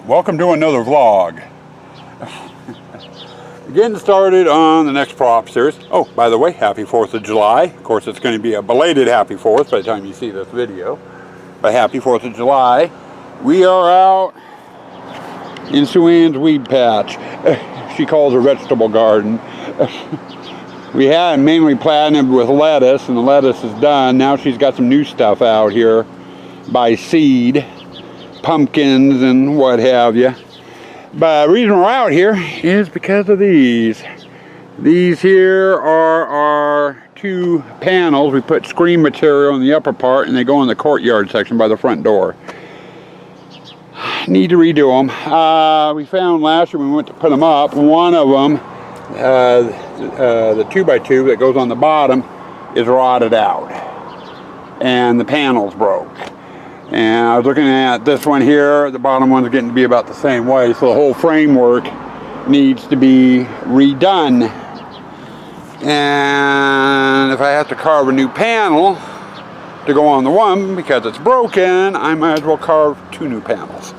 Welcome to another vlog. Getting started on the next prop series. Oh, by the way, happy 4th of July. Of course, it's going to be a belated happy 4th by the time you see this video. But happy 4th of July. We are out in Sue Ann's weed patch. She calls it a vegetable garden. We had mainly planted with lettuce, and the lettuce is done. Now she's got some new stuff out here by seed. Pumpkins and what have you. But the reason we're out here is because of these. These here are our two panels. We put screen material in the upper part and they go in the courtyard section by the front door. Need to redo them. We found last year when we went to put them up, one of them, the 2x2 that goes on the bottom, is rotted out. And the panel's broke. And I was looking at this one here, the bottom one's getting to be about the same way, so the whole framework needs to be redone. And if I have to carve a new panel to go on the one because it's broken, I might as well carve two new panels.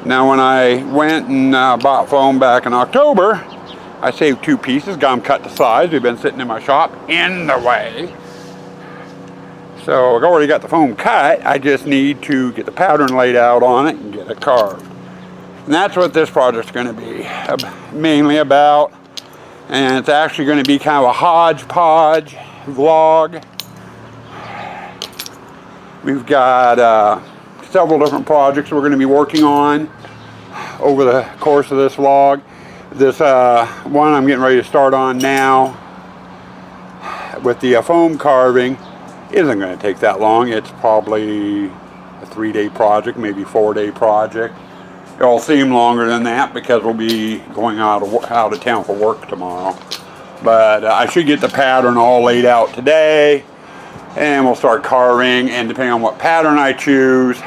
Now when I went and bought foam back in October, I saved two pieces, got them cut to size. They've been sitting in my shop in the way. So I've already got the foam cut. I just need to get the pattern laid out on it and get it carved. And that's what this project's going to be mainly about. And it's actually going to be kind of a hodgepodge vlog. We've got several different projects we're going to be working on over the course of this vlog. This one I'm getting ready to start on now with the foam carving. Isn't going to take that long. It's probably a 3-day project, maybe 4-day project. It'll seem longer than that because we'll be going out of town for work tomorrow. But I should get the pattern all laid out today, and we'll start carving. And depending on what pattern I choose,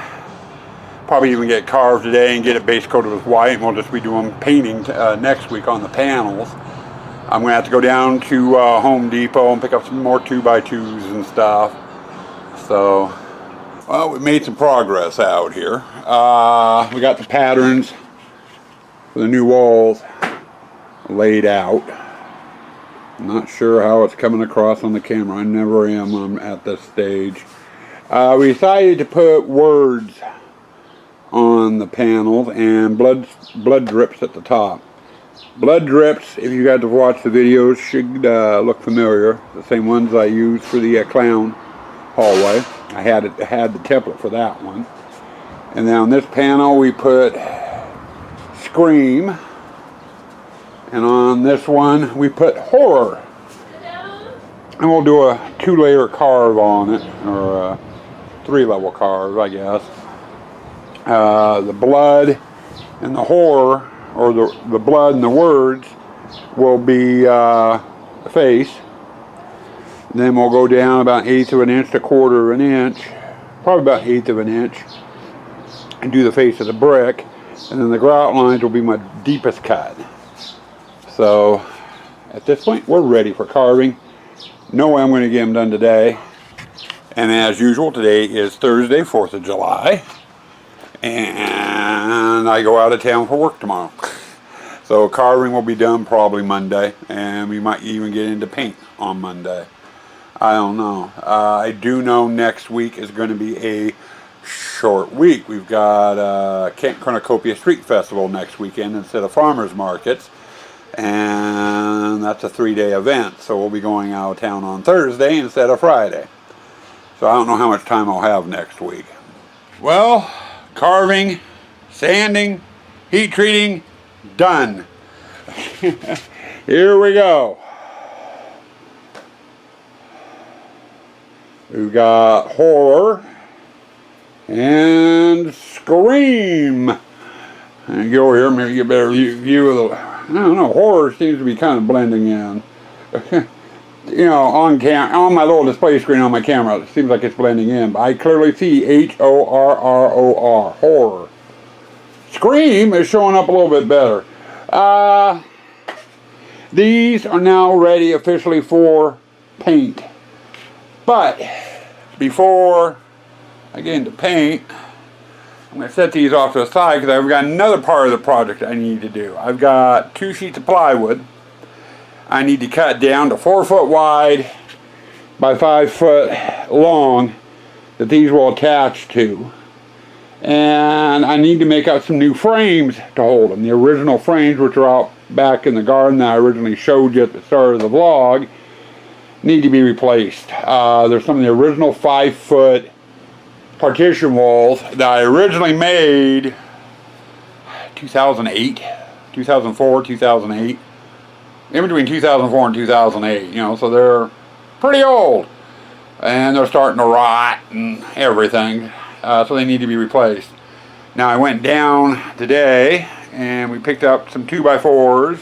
probably even get it carved today and get it base coated with white. And we'll just be doing painting next week on the panels. I'm going to have to go down to Home Depot and pick up some more 2x2s and stuff. So, well, we made some progress out here. We got the patterns for the new walls laid out. I'm not sure how it's coming across on the camera. I never am at this stage. We decided to put words on the panels and blood drips at the top. Blood drips, if you guys have watched the videos, should look familiar. The same ones I used for the clown hallway. I had the template for that one. And then on this panel we put Scream. And on this one we put Horror. And we'll do a 2-layer carve on it, or a 3-level carve, I guess. The blood and the horror, or the blood and the words, will be the face. Then we'll go down about 1/8 of an inch to 1/4 of an inch, probably about 1/8 of an inch, and do the face of the brick. And then the grout lines will be my deepest cut. So at this point we're ready for carving. No way I'm going to get them done today. And as usual, today is Thursday, 4th of July. And I go out of town for work tomorrow. So carving will be done probably Monday, and we might even get into paint on Monday. I don't know. I do know next week is going to be a short week. We've got Kent Cornucopia Street Festival next weekend instead of farmers markets, and that's a 3-day event. So we'll be going out of town on Thursday instead of Friday. So I don't know how much time I'll have next week. Well, carving, sanding, heat treating, done. Here we go. We've got Horror and Scream. And go here, maybe get a better view of the, I don't know, Horror seems to be kind of blending in. You know, on my little display screen on my camera, it seems like it's blending in, but I clearly see Horror. Horror. Scream is showing up a little bit better. These are now ready officially for paint. But before I get into paint, I'm going to set these off to the side because I've got another part of the project I need to do. I've got 2 sheets of plywood I need to cut down to 4 foot wide by 5 foot long that these will attach to. And I need to make out some new frames to hold them. The original frames, which are out back in the garden that I originally showed you at the start of the vlog, need to be replaced. There's some of the original 5 foot partition walls that I originally made 2008, 2004, 2008. In between 2004 and 2008, you know, so they're pretty old. And they're starting to rot and everything. So they need to be replaced. Now I went down today and we picked up some 2x4s.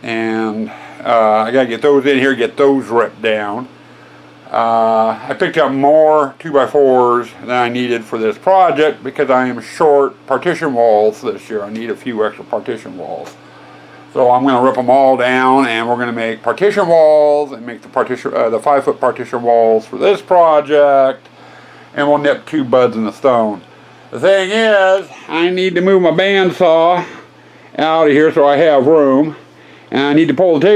And I got to get those in here, get those ripped down. I picked up more 2x4s than I needed for this project because I am short partition walls this year. I need a few extra partition walls. So I'm going to rip them all down and we're going to make partition walls and make the 5 foot partition walls for this project. And we'll nip 2 buds in the stone. The thing is, I need to move my bandsaw out of here so I have room. And I need to pull the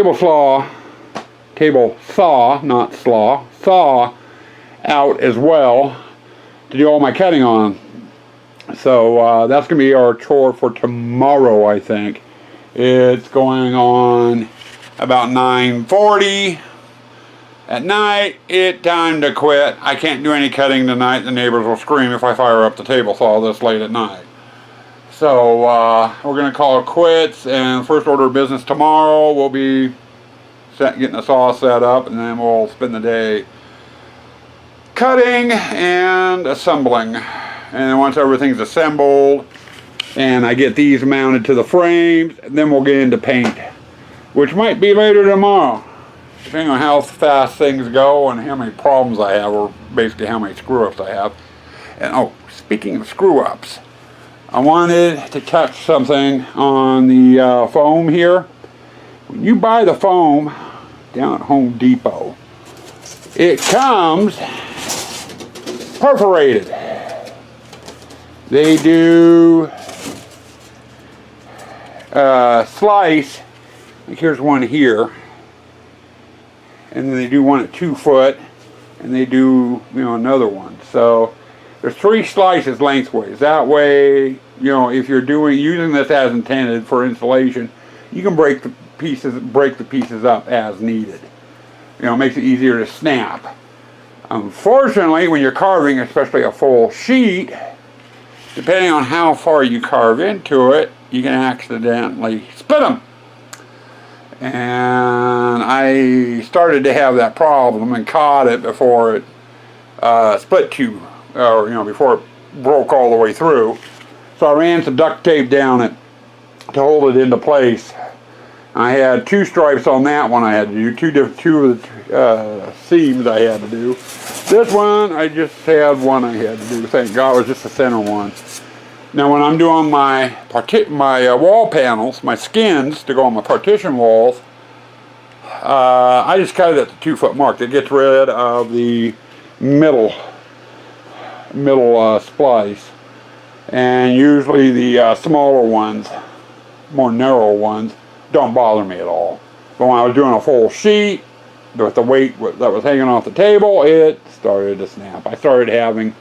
table saw, not saw out as well to do all my cutting on. So that's going to be our chore for tomorrow, I think. It's going on about 9:40 at night. It's time to quit. I can't do any cutting tonight. The neighbors will scream if I fire up the table saw this late at night. So we're going to call it quits, and first order of business tomorrow will be getting the saw set up, and then we'll spend the day cutting and assembling. And then once everything's assembled and I get these mounted to the frames, then we'll get into paint, which might be later tomorrow, depending on how fast things go and how many problems I have, or basically how many screw-ups I have. And oh, speaking of screw-ups, I wanted to touch something on the foam here. When you buy the foam down at Home Depot, it comes perforated. They do slice, like here's one here, and then they do one at 2 foot, and they do, you know, another one. So there's 3 slices lengthways. That way, you know, if you're using this as intended for insulation, you can break the pieces up as needed. You know, it makes it easier to snap. Unfortunately, when you're carving, especially a full sheet, depending on how far you carve into it, you can accidentally split them. And I started to have that problem and caught it before it split too, or, you know, before it broke all the way through. So I ran some duct tape down it to hold it into place. I had 2 stripes on that one I had to do, two of the seams I had to do. This one, I just had one I had to do. Thank God it was just the center one. Now when I'm doing my wall panels, my skins to go on my partition walls, I just cut it at the 2 foot mark. That gets rid of the middle splice. And usually the smaller ones, more narrow ones, don't bother me at all. But when I was doing a full sheet, with the weight that was hanging off the table, it started to snap. I started having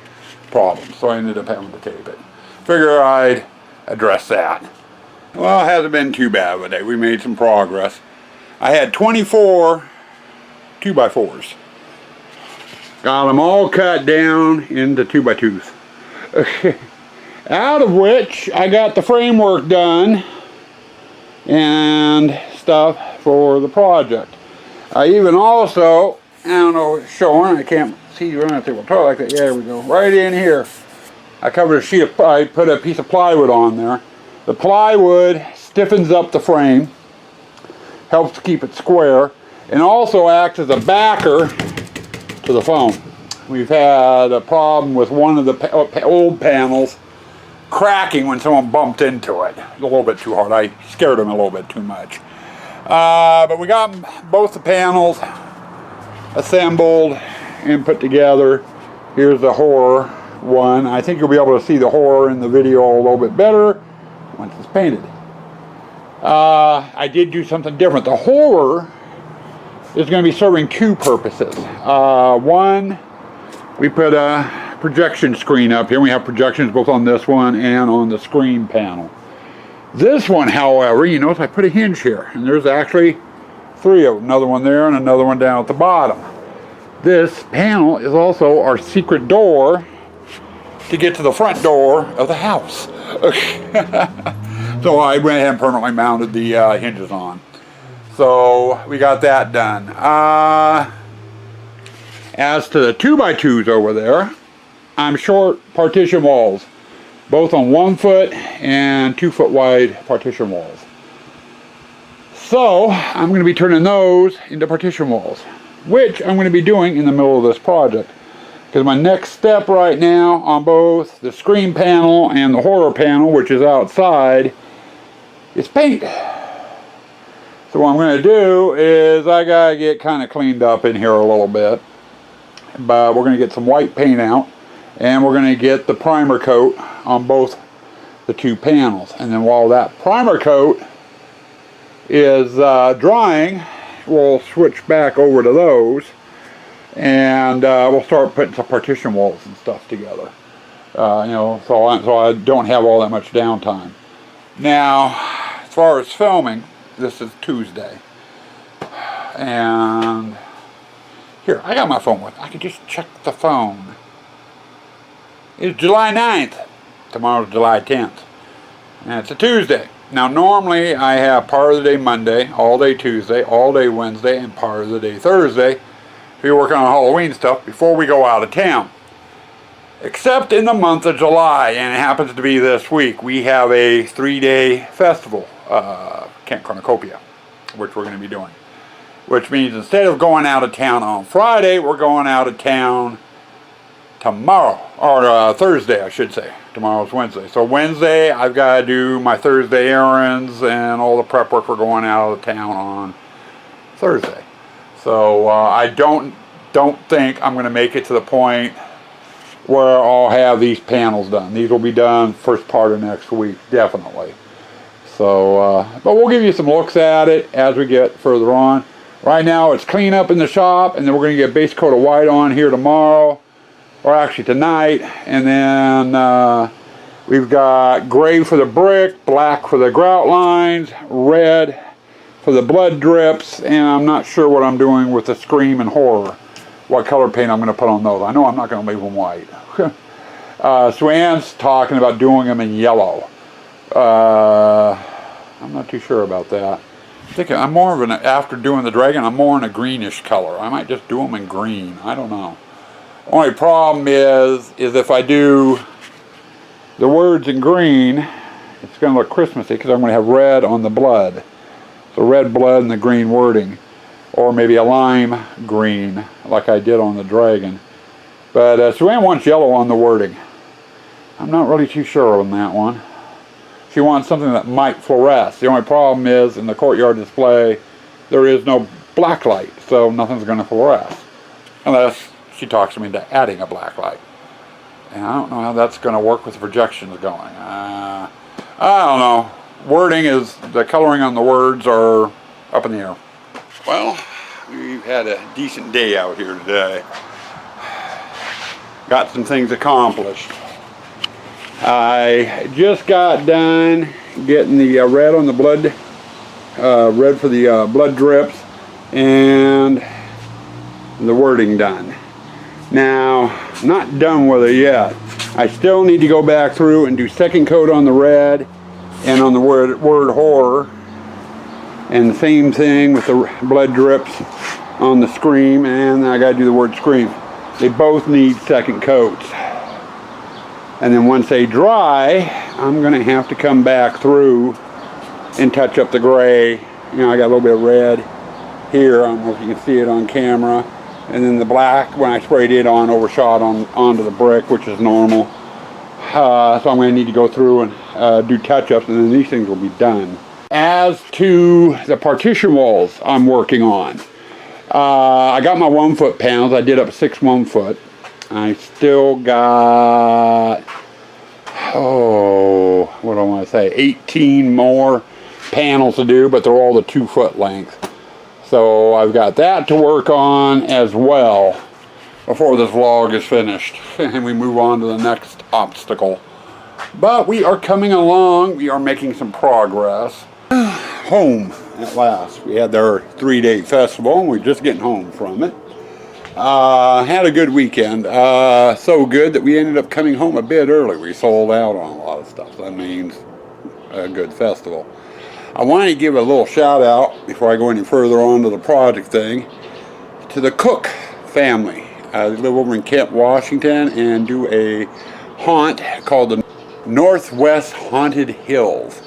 problems, so I ended up having to tape it. Figure I'd address that. Well, it hasn't been too bad today. We made some progress. I had 24 2x4s. Got them all cut down into 2x2s. Out of which I got the framework done and stuff for the project. I even also, I don't know if it's showing, I can't see you on the table like that. Yeah, there we go. Right in here. I covered a sheet of, I put a piece of plywood on there. The plywood stiffens up the frame, helps keep it square, and also acts as a backer to the foam. We've had a problem with one of the old panels cracking when someone bumped into it. A little bit too hard. I scared them a little bit too much. But we got both the panels assembled and put together. Here's the horror one. I think you'll be able to see the horror in the video a little bit better once it's painted. I did do something different. The horror is going to be serving two purposes. One, we put a projection screen up here. We have projections both on this one and on the screen panel. This one, however, you notice I put a hinge here, and there's actually three of them. Another one there and another one down at the bottom. This panel is also our secret door to get to the front door of the house. So I went ahead and permanently mounted the hinges on. So we got that done. As to the 2x2s over there, I'm short partition walls, both on 1 foot and 2 foot wide partition walls. So I'm going to be turning those into partition walls, which I'm going to be doing in the middle of this project. Because my next step right now on both the screen panel and the horror panel, which is outside, is paint. So what I'm going to do is I got to get kind of cleaned up in here a little bit. But we're going to get some white paint out, and we're going to get the primer coat on both the two panels. And then while that primer coat is drying, we'll switch back over to those, and we'll start putting some partition walls and stuff together. You know, so I don't have all that much downtime. Now, as far as filming, this is Tuesday, and here, I got my phone with me. I can just check the phone. It's July 9th. Tomorrow's July 10th. And it's a Tuesday. Now, normally I have part of the day Monday, all day Tuesday, all day Wednesday, and part of the day Thursday to be working on Halloween stuff before we go out of town. Except in the month of July, and it happens to be this week, we have a 3-day festival, Camp Cornucopia, which we're going to be doing. Which means instead of going out of town on Friday, we're going out of town tomorrow, or Thursday, I should say. Tomorrow's Wednesday. So Wednesday, I've got to do my Thursday errands and all the prep work for going out of town on Thursday. So I don't think I'm going to make it to the point where I'll have these panels done. These will be done first part of next week, definitely. So, but we'll give you some looks at it as we get further on. Right now it's clean up in the shop, and then we're going to get a base coat of white on here tomorrow, or actually tonight, and then we've got gray for the brick, black for the grout lines, red for the blood drips, and I'm not sure what I'm doing with the Scream and Horror, what color paint I'm going to put on those. I know I'm not going to leave them white. Swan's talking about doing them in yellow. I'm not too sure about that. I'm more of an, after doing the dragon, I'm more in a greenish color. I might just do them in green. I don't know. Only problem is if I do the words in green, it's going to look Christmassy because I'm going to have red on the blood. So red blood and the green wording. Or maybe a lime green like I did on the dragon. But Swan wants yellow on the wording. I'm not really too sure on that one. She wants something that might fluoresce. The only problem is in the courtyard display there is no black light, so nothing's going to fluoresce unless she talks me into adding a black light, and I don't know how that's going to work with the projections going. I don't know. Wording is, the coloring on the words are up in the air. Well, we've had a decent day out here today. Got some things accomplished. I just got done getting the red on the blood, red for the blood drips, and the wording done. Now, not done with it yet. I still need to go back through and do second coat on the red and on the word horror, and the same thing with the blood drips on the Scream, and I got to do the word Scream. They both need second coats. And then once they dry, I'm going to have to come back through and touch up the gray. You know, I got a little bit of red here. I don't know if you can see it on camera. And then the black, when I sprayed it on, overshot onto the brick, which is normal. So I'm going to need to go through and do touch-ups, and then these things will be done. As to the partition walls I'm working on, I got my 1 foot panels. I did up 6 1 foot. I still got, oh, what do I want to say, 18 more panels to do, but they're all the 2-foot length. So I've got that to work on as well before this vlog is finished and we move on to the next obstacle. But we are coming along. We are making some progress. Home at last. We had our 3-day festival and we're just getting home from it. Had a good weekend. So good that we ended up coming home a bit early. We sold out on a lot of stuff. That means a good festival. I wanted to give a little shout out before I go any further on to the project thing to the Cook family. They live over in Kent, Washington, and do a haunt called the Northwest Haunted Hills.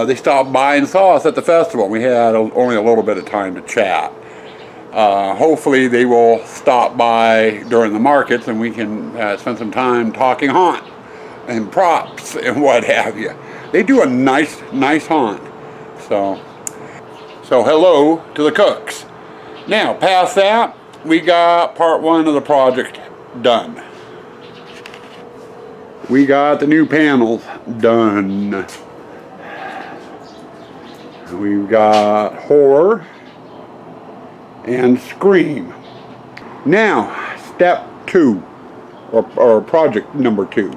They stopped by and saw us at the festival. We had only a little bit of time to chat. Hopefully they will stop by during the markets and we can spend some time talking haunt and props and what have you. They do a nice haunt. So hello to the Cooks. Now, past that, we got part 1 of the project done. We got the new panels done. We've got horror and scream. Now, step 2, or project number 2,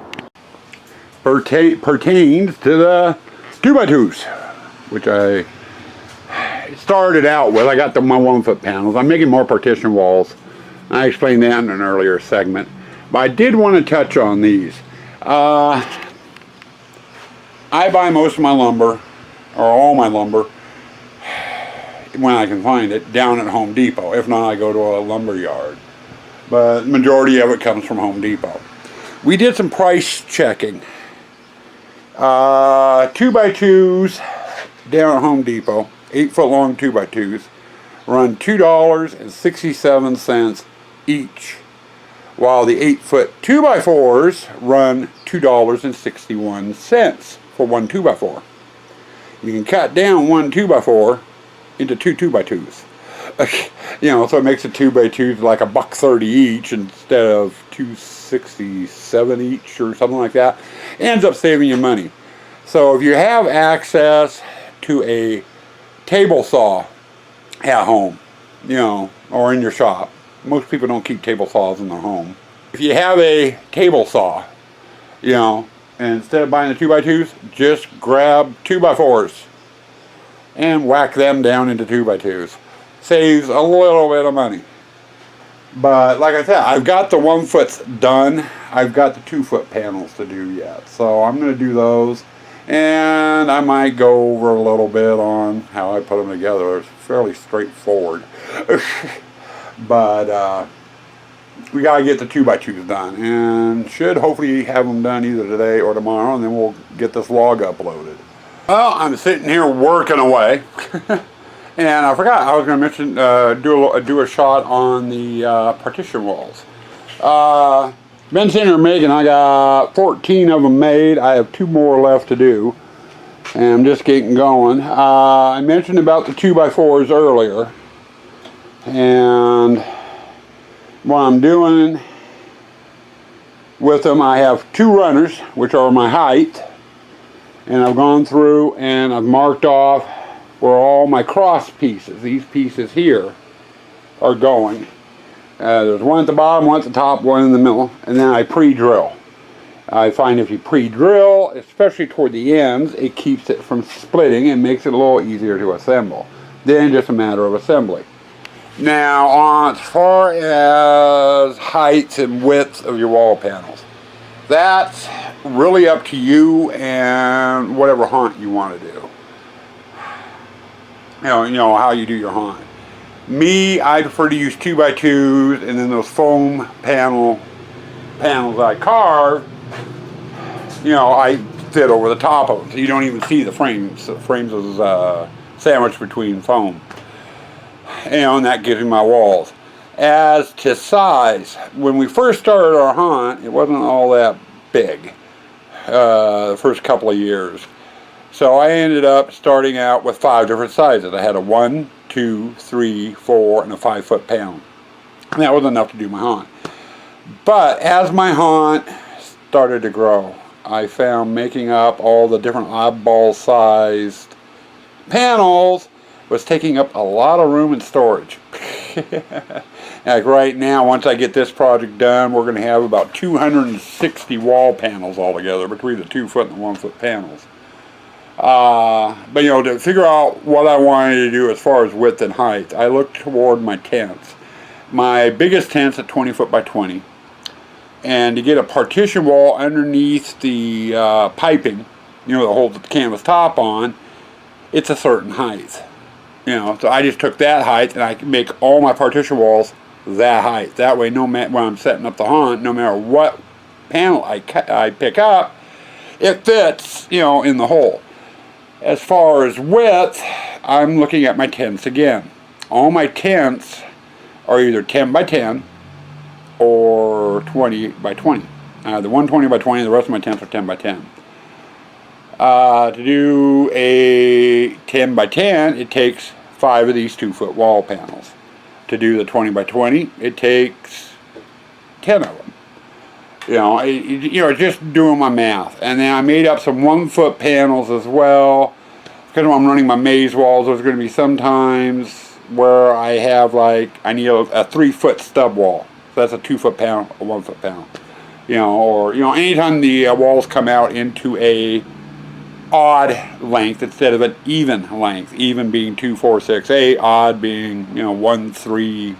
pertains to the 2x2s, which I started out with. I got my 1-foot panels. I'm making more partition walls. I explained that in an earlier segment. But I did want to touch on these. I buy most of my lumber, or all my lumber, when I can find it, down at Home Depot. If not, I go to a lumber yard. But the majority of it comes from Home Depot. We did some price checking. 2x2s down at Home Depot, 8-foot long 2x2s, run $2.67 each, while the 8-foot 2x4s run $2.61 for one 2x4. You can cut down one 2x4 into 2 2x2s. You know, so it makes a 2x2 like $1.30 each instead of $2.67 each or something like that. It ends up saving you money. So if you have access to a table saw at home, you know, or in your shop, most people don't keep table saws in their home. If you have a table saw, you know, and instead of buying the 2x2s, just grab 2x4s and whack them down into 2x2s. Saves a little bit of money. But like I said, I've got the 1-foots done. I've got the 2-foot panels to do yet. So I'm going to do those. And I might go over a little bit on how I put them together. It's fairly straightforward. But we got to get the 2x2s done. And should hopefully have them done either today or tomorrow. And then we'll get this log uploaded. Well, I'm sitting here working away. And I forgot, I was going to mention, do a shot on the partition walls. Been sitting here making, I got 14 of them made. I have 2 more left to do. And I'm just getting going. I mentioned about the 2x4s earlier. And what I'm doing with them, I have 2 runners, which are my height. And I've gone through and I've marked off where all my cross pieces, these pieces here, are going. There's one at the bottom, one at the top, one in the middle, and then I pre-drill. I find if you pre-drill, especially toward the ends, it keeps it from splitting and makes it a little easier to assemble. Then just a matter of assembly. Now, as far as heights and widths of your wall panels, that's really up to you and whatever haunt you want to do. You know how you do your haunt. Me, I prefer to use 2x2s, and then those foam panels I carve, you know, I fit over the top of them, so you don't even see the frames. The frames is sandwiched between foam. And that gives me my walls. As to size, when we first started our haunt, it wasn't all that big the first couple of years. So I ended up starting out with 5 different sizes. I had a 1, 2, 3, 4, and a 5-foot panel. And that was enough to do my haunt. But as my haunt started to grow, I found making up all the different oddball sized panels was taking up a lot of room and storage. Like right now, once I get this project done, we're going to have about 260 wall panels altogether between the 2 foot and 1 foot panels. But you know, to figure out what I wanted to do as far as width and height, I looked toward my tents. My biggest tent's at 20 foot by 20. And to get a partition wall underneath the piping, you know, to hold the canvas top on, it's a certain height. You know, so I just took that height and I can make all my partition walls that height. That way, no matter when I'm setting up the haunt, no matter what panel I pick up, it fits, you know, in the hole. As far as width, I'm looking at my tents again. All my tents are either 10 by 10 or 20 by 20. The 120 by 20, the rest of my tents are 10 by 10. To do a 10 by 10, it takes 5 of these 2 foot wall panels. To do the 20 by 20, it takes 10 of them. You know, just doing my math. And then I made up some 1 foot panels as well. Because when I'm running my maze walls, there's going to be some times where I have like, I need a 3 foot stub wall. So that's a 2 foot panel, a 1 foot panel. You know, or, you know, anytime the walls come out into a odd length instead of an even length. Even being 2, 4, 6, 8. Odd being, you know, 1, 3,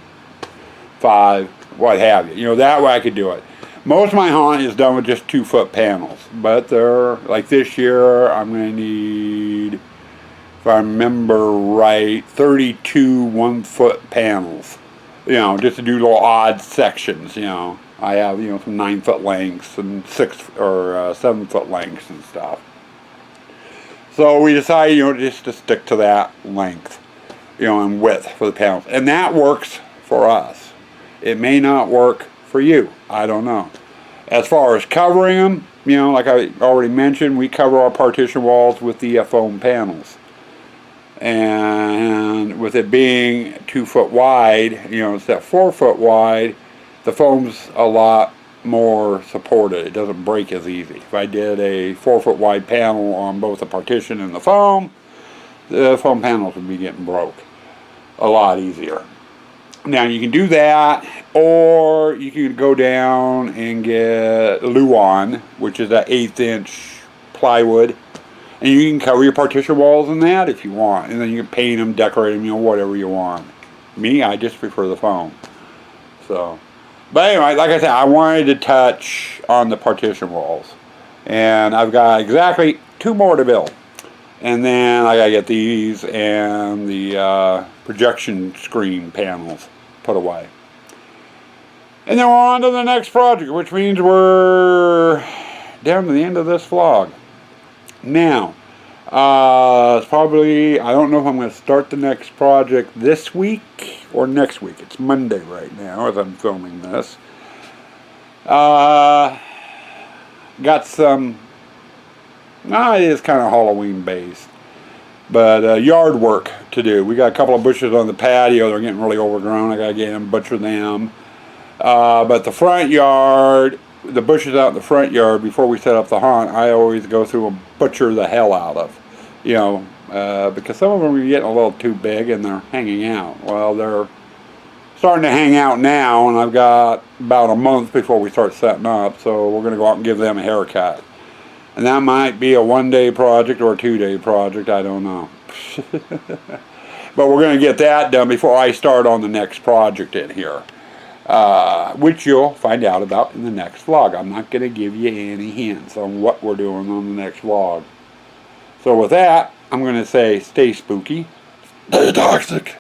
5, what have you. You know, that way I could do it. Most of my haunt is done with just 2 foot panels, but they're, like this year, I'm going to need, if I remember right, 32 1 foot panels, you know, just to do little odd sections, you know. I have, you know, some 9 foot lengths and 6 or 7 foot lengths and stuff. So we decided, you know, just to stick to that length, you know, and width for the panels. And that works for us. It may not work for you. I don't know. As far as covering them, you know, like I already mentioned, we cover our partition walls with the foam panels. And with it being 2 foot wide, you know, instead of 4 foot wide, the foam's a lot more supported. It doesn't break as easy. If I did a 4 foot wide panel on both the partition and the foam panels would be getting broke a lot easier. Now you can do that, or you can go down and get Luan, which is that 1/8 inch plywood, and you can cover your partition walls in that if you want, and then you can paint them, decorate them, you know, whatever you want. Me, I just prefer the foam. So, but anyway, like I said, I wanted to touch on the partition walls, and I've got exactly 2 more to build. And then I gotta get these and the projection screen panels put away. And then we're on to the next project, which means we're down to the end of this vlog. Now, it's probably, I don't know if I'm going to start the next project this week or next week. It's Monday right now as I'm filming this. Got some, it is kind of Halloween based, but yard work to do. We got a couple of bushes on the patio. They're getting really overgrown. I got to get them, butcher them. But the front yard, the bushes out in the front yard, before we set up the haunt, I always go through and butcher the hell out of. You know, because some of them are getting a little too big and they're hanging out. Well, they're starting to hang out now, and I've got about a month before we start setting up, so we're going to go out and give them a haircut. And that might be a 1-day project or a 2-day project, I don't know. But we're going to get that done before I start on the next project in here. Which you'll find out about in the next vlog. I'm not going to give you any hints on what we're doing on the next vlog. So with that, I'm going to say stay spooky, stay toxic.